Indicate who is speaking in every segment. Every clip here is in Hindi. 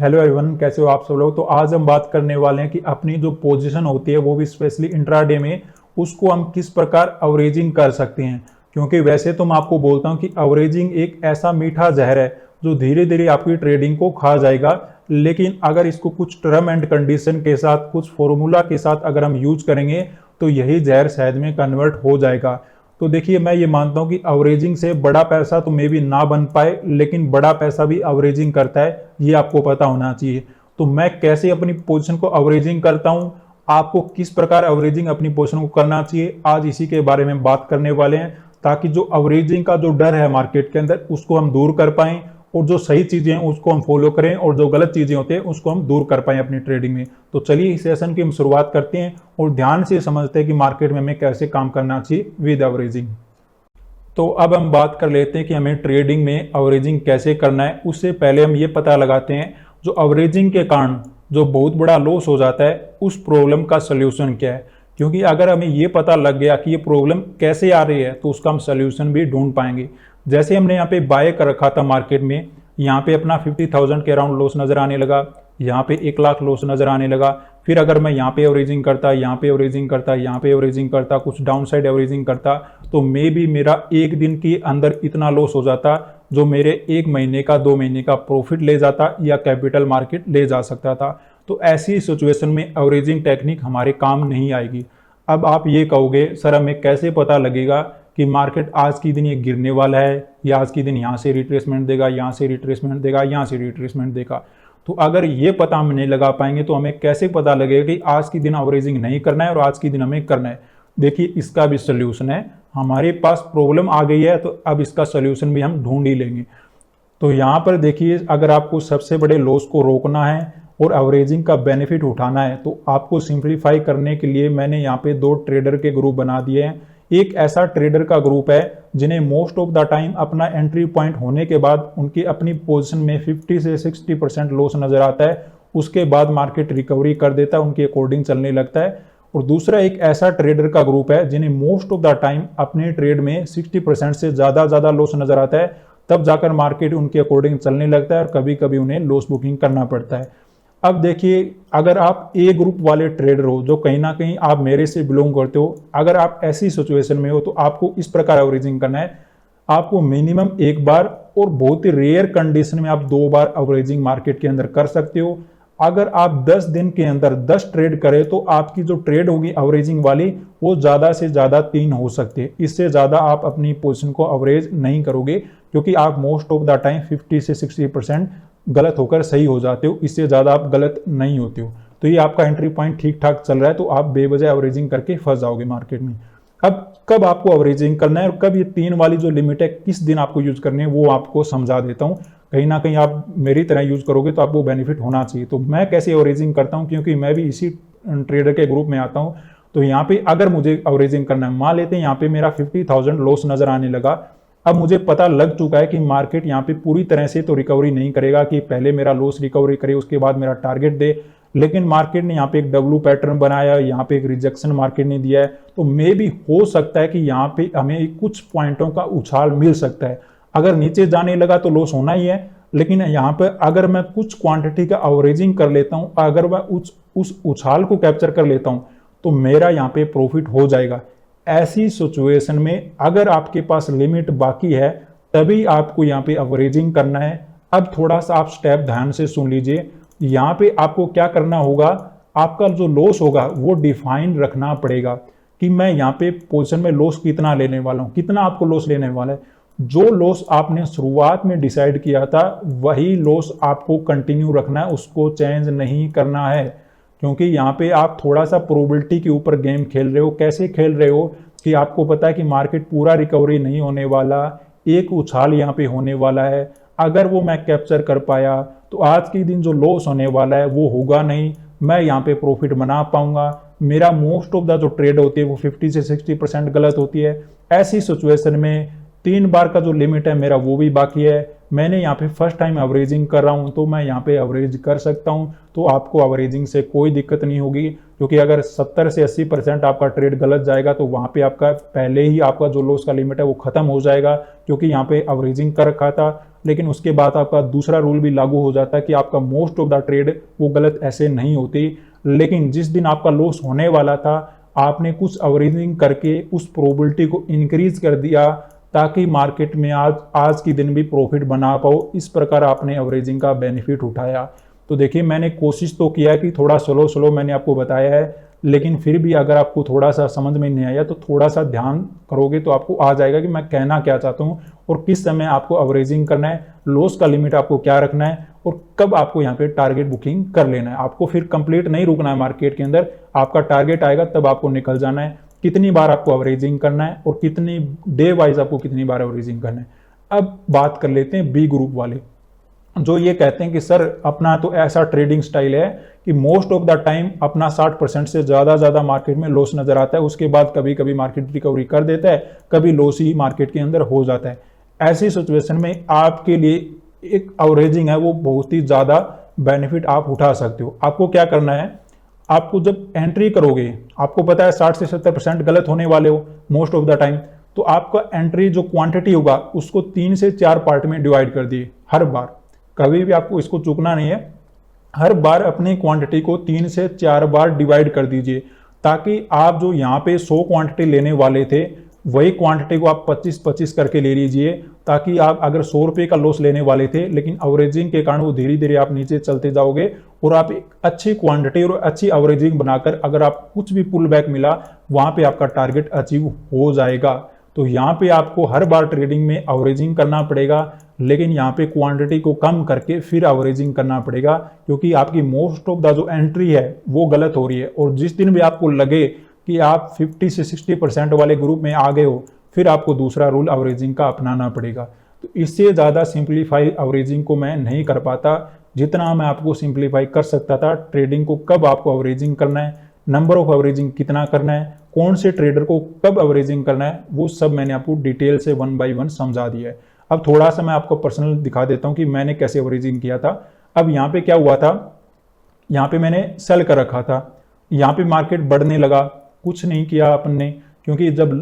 Speaker 1: हेलो एवरीवन, कैसे हो आप सब लोग। तो आज हम बात करने वाले हैं कि अपनी जो पोजीशन होती है वो भी स्पेशली इंट्राडे में उसको हम किस प्रकार अवरेजिंग कर सकते हैं। क्योंकि वैसे तो मैं आपको बोलता हूं कि अवरेजिंग एक ऐसा मीठा जहर है जो धीरे धीरे आपकी ट्रेडिंग को खा जाएगा, लेकिन अगर इसको कुछ टर्म एंड कंडीशन के साथ, कुछ फॉर्मूला के साथ अगर हम यूज करेंगे तो यही जहर शहद में कन्वर्ट हो जाएगा। तो देखिए, मैं ये मानता हूं कि अवरेजिंग से बड़ा पैसा तो मे भी ना बन पाए, लेकिन बड़ा पैसा भी अवरेजिंग करता है, ये आपको पता होना चाहिए। तो मैं कैसे अपनी पोजीशन को अवरेजिंग करता हूं, आपको किस प्रकार अवरेजिंग अपनी पोजीशन को करना चाहिए, आज इसी के बारे में बात करने वाले हैं, ताकि जो अवरेजिंग का जो डर है मार्केट के अंदर उसको हम दूर कर पाएं और जो सही चीजें हैं उसको हम फॉलो करें और जो गलत चीजें होती हैं उसको हम दूर कर पाएं अपनी ट्रेडिंग में। तो चलिए इस सेशन की हम शुरुआत करते हैं और ध्यान से समझते हैं कि मार्केट में हमें कैसे काम करना चाहिए विद अवरेजिंग। तो अब हम बात कर लेते हैं कि हमें ट्रेडिंग में अवरेजिंग कैसे करना है। उससे पहले हम ये पता लगाते हैं जो अवरेजिंग के कारण जो बहुत बड़ा लॉस हो जाता है उस प्रॉब्लम का सल्यूशन क्या है। क्योंकि अगर हमें ये पता लग गया कि ये प्रॉब्लम कैसे आ रही है तो उसका हम सल्यूशन भी ढूंढ पाएंगे। जैसे हमने यहाँ पे बाय कर रखा था मार्केट में, यहाँ पे अपना 50,000 के अराउंड लॉस नजर आने लगा, यहाँ पे 1 लाख लॉस नजर आने लगा। फिर अगर मैं यहाँ पे एवरेजिंग करता, यहाँ पे एवरेजिंग करता, यहाँ पे एवरेजिंग करता, कुछ डाउन साइड एवरेजिंग करता, तो मे भी मेरा एक दिन के अंदर इतना लॉस हो जाता जो मेरे 1 महीने का 2 महीने का प्रॉफिट ले जाता या कैपिटल मार्केट ले जा सकता था। तो ऐसी सिचुएशन में एवरेजिंग टेक्निक हमारे काम नहीं आएगी। अब आप ये कहोगे सर हमें कैसे पता लगेगा कि मार्केट आज की दिन ये गिरने वाला है या आज की दिन यहाँ से रिट्रेसमेंट देगा, यहाँ से रिट्रेसमेंट देगा, यहाँ से रिट्रेसमेंट देगा। तो अगर ये पता हम नहीं लगा पाएंगे तो हमें कैसे पता लगेगा कि आज की दिन अवरेजिंग नहीं करना है और आज की दिन हमें करना है। देखिए, इसका भी सोल्यूशन है। हमारे पास प्रॉब्लम आ गई है तो अब इसका सोल्यूशन भी हम ढूंढ ही लेंगे। तो यहाँ पर देखिए, अगर आपको सबसे बड़े लॉस को रोकना है और एवरेजिंग का बेनिफिट उठाना है तो आपको सिंप्लीफाई करने के लिए मैंने यहाँ पे 2 ट्रेडर के ग्रुप बना दिए हैं। एक ऐसा ट्रेडर का ग्रुप है जिन्हें मोस्ट ऑफ द टाइम अपना एंट्री पॉइंट होने के बाद उनकी अपनी पोजीशन में 50 से 60% लॉस नजर आता है, उसके बाद मार्केट रिकवरी कर देता है, उनके अकॉर्डिंग चलने लगता है। और दूसरा एक ऐसा ट्रेडर का ग्रुप है जिन्हें मोस्ट ऑफ द टाइम अपने ट्रेड में 60% से ज्यादा लॉस नजर आता है, तब जाकर मार्केट उनके अकॉर्डिंग चलने लगता है और कभी कभी उन्हें लॉस बुकिंग करना पड़ता है। अब देखिए, अगर आप ए ग्रुप वाले ट्रेडर हो जो कहीं ना कहीं आप मेरे से बिलोंग करते हो, अगर आप ऐसी सिचुएशन में हो तो आपको इस प्रकार एवरेजिंग करना है। आपको मिनिमम 1 बार और बहुत ही रेयर कंडीशन में आप 2 बार एवरेजिंग मार्केट के अंदर कर सकते हो। अगर आप 10 दिन के अंदर 10 ट्रेड करें तो आपकी जो ट्रेड होगी एवरेजिंग वाली वो ज्यादा से ज्यादा 3 हो सकती है। इससे ज्यादा आप अपनी पोजीशन को एवरेज नहीं करोगे, क्योंकि आप मोस्ट ऑफ द टाइम 50 से 60% गलत होकर सही हो जाते हो, इससे ज्यादा आप गलत नहीं होते हो। तो ये आपका एंट्री पॉइंट ठीक ठाक चल रहा है तो आप बेवजह एवरेजिंग करके फंस जाओगे मार्केट में। अब कब आपको एवरेजिंग करना है और कब ये 3 वाली जो लिमिट है किस दिन आपको यूज करनी है वो आपको समझा देता हूँ। कहीं ना कहीं आप मेरी तरह यूज करोगे तो आपको बेनिफिट होना चाहिए। तो मैं कैसे एवरेजिंग करता हूँ, क्योंकि मैं भी इसी ट्रेडर के ग्रुप में आता हूँ। तो यहाँ पे अगर मुझे एवरेजिंग करना है, मान लेते हैं यहाँ पे मेरा 50,000 लॉस नजर आने लगा। अब मुझे पता लग चुका है कि मार्केट यहाँ पे पूरी तरह से तो रिकवरी नहीं करेगा कि पहले मेरा लॉस रिकवरी करे उसके बाद मेरा टारगेट दे, लेकिन मार्केट ने यहाँ पे एक डब्ल्यू पैटर्न बनाया, यहाँ पे एक रिजेक्शन मार्केट ने दिया है। तो मे भी हो सकता है कि यहाँ पे हमें कुछ पॉइंटों का उछाल मिल सकता है। अगर नीचे जाने लगा तो लॉस होना ही है, लेकिन यहाँ पे अगर मैं कुछ क्वांटिटी का एवरेजिंग कर लेता हूँ, अगर मैं उस उछाल को कैप्चर कर लेता हूँ तो मेरा यहाँ पे प्रॉफिट हो जाएगा। ऐसी सिचुएशन में अगर आपके पास लिमिट बाकी है तभी आपको यहाँ पे एवरेजिंग करना है। अब थोड़ा सा आप स्टेप ध्यान से सुन लीजिए। यहाँ पे आपको क्या करना होगा, आपका जो लॉस होगा वो डिफाइन रखना पड़ेगा कि मैं यहाँ पे पोजीशन में लॉस कितना लेने वाला हूँ, कितना आपको लॉस लेने वाला है। जो लॉस आपने शुरुआत में डिसाइड किया था वही लॉस आपको कंटिन्यू रखना है, उसको चेंज नहीं करना है। क्योंकि यहाँ पे आप थोड़ा सा प्रोबेबिलिटी के ऊपर गेम खेल रहे हो। कैसे खेल रहे हो कि आपको पता है कि मार्केट पूरा रिकवरी नहीं होने वाला, एक उछाल यहाँ पे होने वाला है। अगर वो मैं कैप्चर कर पाया तो आज के दिन जो लॉस होने वाला है वो होगा नहीं, मैं यहाँ पे प्रॉफिट बना पाऊंगा। मेरा मोस्ट ऑफ द जो ट्रेड होती है वो 50 से 60% गलत होती है। ऐसी सिचुएशन में 3 बार का जो लिमिट है मेरा वो भी बाकी है। मैंने यहाँ पे फर्स्ट टाइम एवरेजिंग कर रहा हूँ तो मैं यहाँ पे एवरेज कर सकता हूँ। तो आपको एवरेजिंग से कोई दिक्कत नहीं होगी, क्योंकि अगर 70 से 80% आपका ट्रेड गलत जाएगा तो वहाँ पे आपका पहले ही आपका जो लॉस का लिमिट है वो खत्म हो जाएगा, क्योंकि यहाँ पे एवरेजिंग कर रखा था। लेकिन उसके बाद आपका दूसरा रूल भी लागू हो जाता है कि आपका मोस्ट ऑफ द ट्रेड वो गलत ऐसे नहीं होती। लेकिन जिस दिन आपका लॉस होने वाला था आपने कुछ एवरेजिंग करके उस प्रोबेबिलिटी को इंक्रीज कर दिया ताकि मार्केट में आज की दिन भी प्रॉफिट बना पाओ। इस प्रकार आपने एवरेजिंग का बेनिफिट उठाया। तो देखिए मैंने कोशिश तो किया कि थोड़ा स्लो मैंने आपको बताया है, लेकिन फिर भी अगर आपको थोड़ा सा समझ में नहीं आया तो थोड़ा सा ध्यान करोगे तो आपको आ जाएगा कि मैं कहना क्या चाहता हूँ और किस समय आपको एवरेजिंग करना है, लॉस का लिमिट आपको क्या रखना है और कब आपको यहाँ पे टारगेट बुकिंग कर लेना है। आपको फिर कंप्लीट नहीं रुकना है मार्केट के अंदर, आपका टारगेट आएगा तब आपको निकल जाना है। कितनी बार आपको एवरेजिंग करना है और कितनी डे वाइज आपको कितनी बार एवरेजिंग करना है। अब बात कर लेते हैं बी ग्रुप वाले, जो ये कहते हैं कि सर अपना तो ऐसा ट्रेडिंग स्टाइल है कि मोस्ट ऑफ द टाइम अपना 60% से ज़्यादा मार्केट में लॉस नजर आता है, उसके बाद कभी कभी मार्केट रिकवरी कर देता है, कभी लॉस ही मार्केट के अंदर हो जाता है। ऐसी सिचुएशन में आपके लिए एक एवरेजिंग है वो बहुत ही ज़्यादा बेनिफिट आप उठा सकते हो। आपको क्या करना है, आपको जब एंट्री करोगे आपको पता है 60 से 70% गलत होने वाले हो मोस्ट ऑफ द टाइम, तो आपका एंट्री जो क्वांटिटी होगा उसको 3 से 4 पार्ट में डिवाइड कर दिए। हर बार कभी भी आपको इसको चूकना नहीं है, हर बार अपनी क्वांटिटी को 3 से 4 बार डिवाइड कर दीजिए, ताकि आप जो यहाँ पे 100 क्वांटिटी लेने वाले थे वही क्वांटिटी को आप 25-25 करके ले लीजिए, ताकि आप अगर 100 रुपये का लॉस लेने वाले थे लेकिन एवरेजिंग के कारण वो धीरे धीरे आप नीचे चलते जाओगे और आप एक अच्छी क्वांटिटी और अच्छी एवरेजिंग बनाकर अगर आप कुछ भी पुल बैक मिला वहाँ पे आपका टारगेट अचीव हो जाएगा। तो यहाँ पे आपको हर बार ट्रेडिंग में एवरेजिंग करना पड़ेगा, लेकिन यहाँ पे क्वांटिटी को कम करके फिर एवरेजिंग करना पड़ेगा, क्योंकि आपकी मोस्ट ऑफ द जो एंट्री है वो गलत हो रही है। और जिस दिन भी आपको लगे कि आप 50 से 60% वाले ग्रुप में आ गए हो फिर आपको दूसरा रूल एवरेजिंग का अपनाना पड़ेगा। तो इससे ज़्यादा सिंप्लीफाई एवरेजिंग को मैं नहीं कर पाता जितना मैं आपको सिंप्लीफाई कर सकता था। ट्रेडिंग को कब आपको एवरेजिंग करना है, नंबर ऑफ एवरेजिंग कितना करना है, कौन से ट्रेडर को कब एवरेजिंग करना है, वो सब मैंने आपको डिटेल से 1 बाय 1 समझा दिया है। अब थोड़ा सा मैं आपको पर्सनल दिखा देता हूँ कि मैंने कैसे एवरेजिंग किया था। अब यहाँ पे क्या हुआ था, यहाँ पे मैंने सेल कर रखा था, यहाँ पे मार्केट बढ़ने लगा, कुछ नहीं किया अपन ने, क्योंकि जब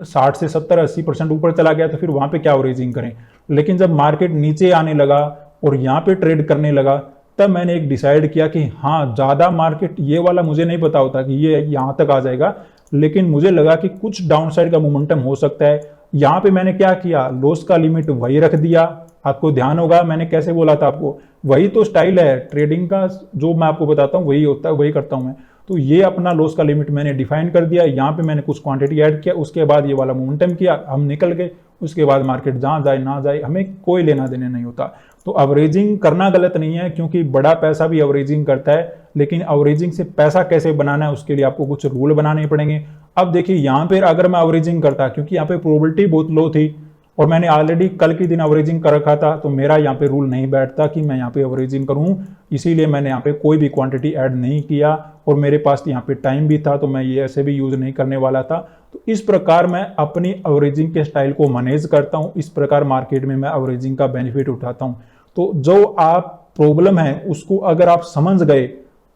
Speaker 1: 60 से 70-80% ऊपर चला गया तो फिर वहाँ पे क्या एवरेजिंग करें। लेकिन जब मार्केट नीचे आने लगा और यहाँ पे ट्रेड करने लगा तब मैंने एक डिसाइड किया कि हाँ ज़्यादा मार्केट ये वाला मुझे नहीं पता होता कि ये यहाँ तक आ जाएगा, लेकिन मुझे लगा कि कुछ डाउन साइड का मोमेंटम हो सकता है। यहाँ पे मैंने क्या किया, लॉस का लिमिट वही रख दिया। आपको ध्यान होगा मैंने कैसे बोला था आपको, वही तो स्टाइल है ट्रेडिंग का, जो मैं आपको बताता हूँ वही होता है, वही करता हूँ मैं। तो ये अपना लॉस का लिमिट मैंने डिफाइन कर दिया, यहाँ पे मैंने कुछ क्वांटिटी ऐड किया, उसके बाद ये वाला मोमेंटम किया, हम निकल गए। उसके बाद मार्केट जहाँ जाए ना जाए हमें कोई लेना देना नहीं होता। तो एवरेजिंग करना गलत नहीं है, क्योंकि बड़ा पैसा भी एवरेजिंग करता है, लेकिन एवरेजिंग से पैसा कैसे बनाना है उसके लिए आपको कुछ रूल बनाने पड़ेंगे। अब देखिए यहाँ पे अगर मैं एवरेजिंग करता, क्योंकि यहाँ पे प्रोबेबिलिटी बहुत लो थी और मैंने ऑलरेडी कल के दिन एवरेजिंग कर रखा था, तो मेरा यहाँ पे रूल नहीं बैठता कि मैं यहाँ पे एवरेजिंग करूँ, इसीलिए मैंने यहाँ पे कोई भी क्वांटिटी ऐड नहीं किया और मेरे पास यहाँ पे टाइम भी था, तो मैं ये ऐसे भी यूज नहीं करने वाला था। तो इस प्रकार मैं अपनी एवरेजिंग के स्टाइल को मैनेज करता हूँ, इस प्रकार मार्केट में मैं एवरेजिंग का बेनिफिट उठाता हूँ। तो जो आप प्रॉब्लम है उसको अगर आप समझ गए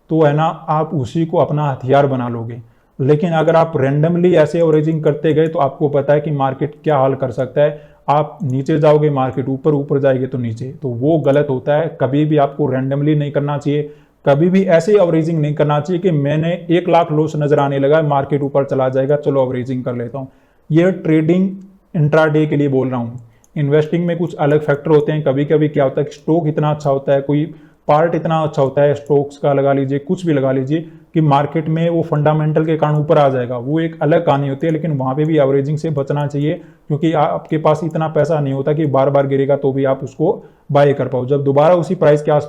Speaker 1: तो है ना आप उसी को अपना हथियार बना लोगे। लेकिन अगर आप रैंडमली ऐसे एवरेजिंग करते गए तो आपको पता है कि मार्केट क्या हाल कर सकता है, आप नीचे जाओगे मार्केट ऊपर, ऊपर जाएगी तो नीचे, तो वो गलत होता है। कभी भी आपको रैंडमली नहीं करना चाहिए, कभी भी ऐसे एवरेजिंग नहीं करना चाहिए कि मैंने 1 लाख लॉस नजर आने लगा, मार्केट ऊपर चला जाएगा चलो एवरेजिंग कर लेता हूँ। ये ट्रेडिंग इंट्राडे के लिए बोल रहा हूँ। इन्वेस्टिंग में कुछ अलग फैक्टर होते हैं। कभी कभी क्या होता है कि स्टॉक इतना अच्छा होता है, कोई पार्ट इतना अच्छा होता है स्टॉक्स का लगा लीजिए, कुछ भी लगा लीजिए, कि मार्केट में वो फंडामेंटल के कारण ऊपर आ जाएगा, वो एक अलग कहानी होती है। लेकिन वहाँ पे भी एवरेजिंग से बचना चाहिए, क्योंकि आपके पास इतना पैसा नहीं होता कि बार बार गिरेगा तो भी आप उसको बाय कर पाओ। जब दोबारा उसी प्राइस के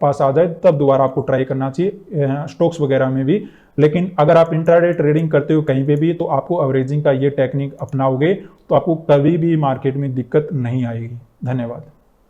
Speaker 1: पास आ जाए तब दोबारा आपको ट्राई करना चाहिए स्टॉक्स वगैरह में भी। लेकिन अगर आप इंट्राडे ट्रेडिंग करते हो कहीं पे भी तो आपको एवरेजिंग का ये टेक्निक अपनाओगे तो आपको कभी भी मार्केट में दिक्कत नहीं आएगी। धन्यवाद।